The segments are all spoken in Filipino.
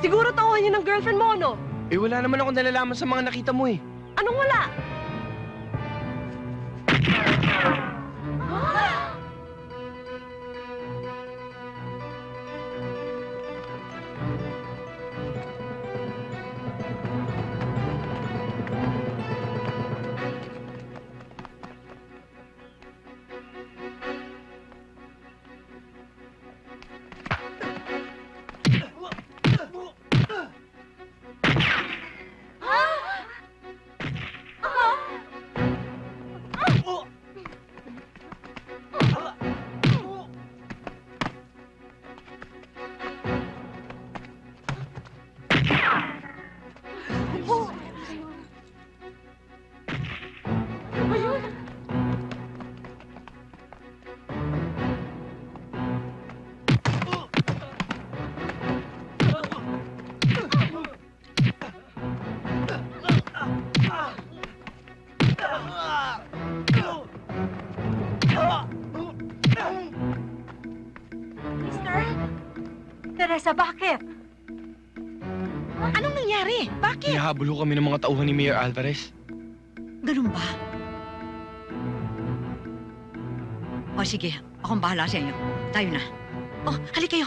Siguro tauhan yun ng girlfriend mo, no? Eh, wala naman akong nalalaman sa mga nakita mo eh. Anong wala? Teresa, bakit? Anong nangyari? Bakit? Hinahabol ho kami ng mga tauhan ni Mayor Alvarez. Ganun ba? O sige, akong bahala sa inyo. Tayo na. Oh, halik kayo.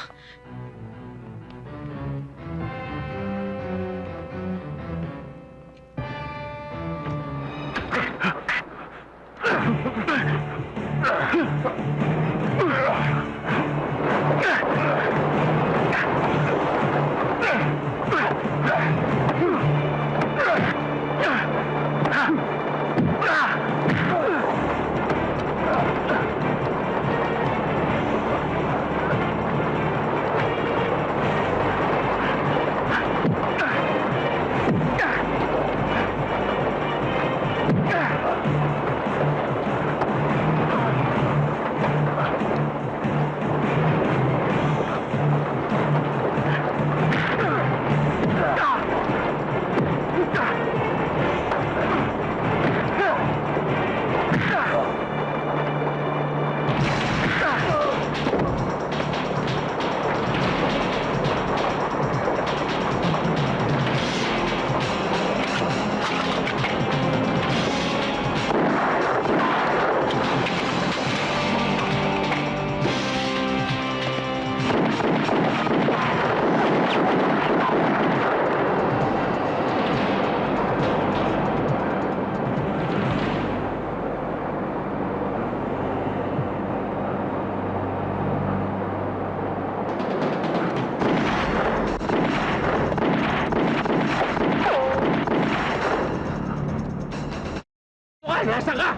Nasa ka?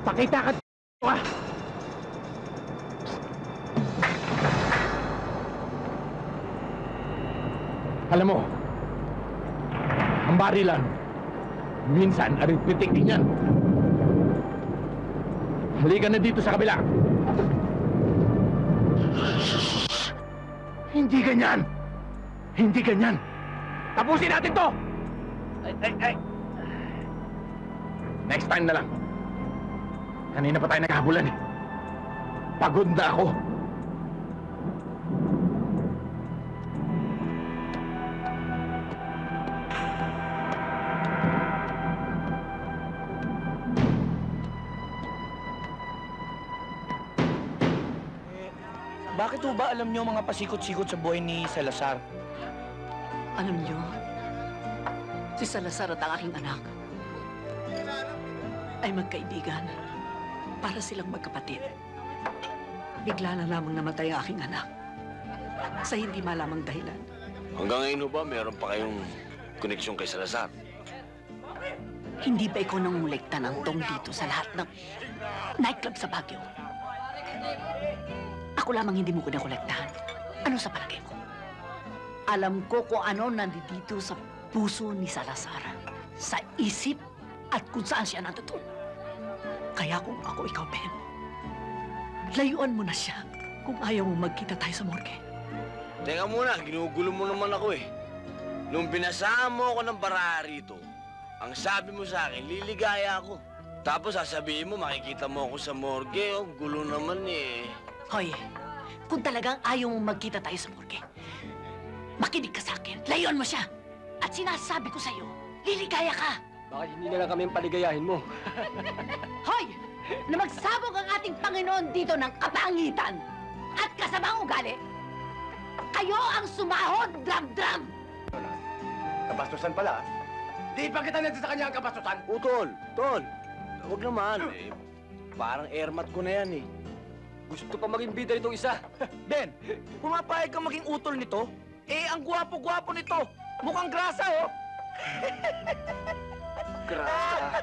Pakita ka ka. Alam mo, ang barilan, minsan arithmetic din yan. Halika na dito sa kabila. Hindi ganyan. Hindi ganyan. Tapusin natin to! Ay. Next time na lang. Kanina pa tayo naghabulan eh. Pagod na ako. Bakit ho ba alam niyo mga pasikot-sikot sa buhay ni Salazar? Alam niyo, si Salazar at ang aking anak ay magkaibigan para silang magkapatid. Bigla na lamang namatay ang aking anak sa hindi malamang dahilan. Hanggang ngayon ba, meron pa kayong koneksyon kay Salazar? Hindi ba ikaw nangungulekta ng tong dito sa lahat ng nightclub sa Baguio? Ako lamang hindi mo kinakolektahan. Ano sa palagay mo? Alam ko kung ano nandito sa puso ni Salazar, sa isip at kung saan siya nandoon. Kaya kung ako ikaw, Ben, layuan mo na siya kung ayaw mo magkita tayo sa morgue. Teka muna, ginugulo mo naman ako eh. Nung binasaan mo ako ng bara rito, ang sabi mo sa akin, liligaya ako. Tapos sasabihin mo, makikita mo ako sa morgue, oh, gulo naman eh. Hoy, kung talagang ayaw mo magkita tayo sa morgue, Makinig ka sa akin. Layuan mo siya. At sinasabi ko sa'yo, liligaya ka. Bakit hindi na lang kami ang paligayahin mo? Hoy! Na magsabog ang ating Panginoon dito ng kapangitan at kasamang ugali. Kayo ang sumahod, dram-dram! Kabastusan pala. Di pa kita nagsa sa kanya ang kabastusan. Utol, tol. Huwag naman eh. Parang airmat ko na yan eh. Gusto pa maging bida itong isa. Ben, pumapayag kang maging utol nito? Eh, ang gwapo-gwapo nito. Mukhang grasa, oh. Grasa.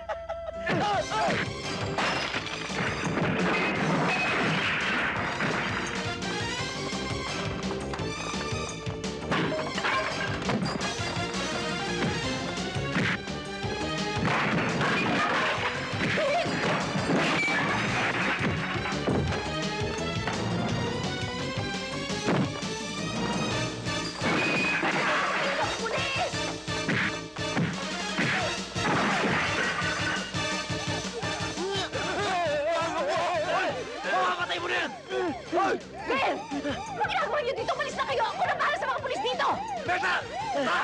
Mamamatay mo na yan! Ben! Ano ginagawa niyo dito? Malis na kayo! Ako na para sa mga pulis dito! Berta! Ha?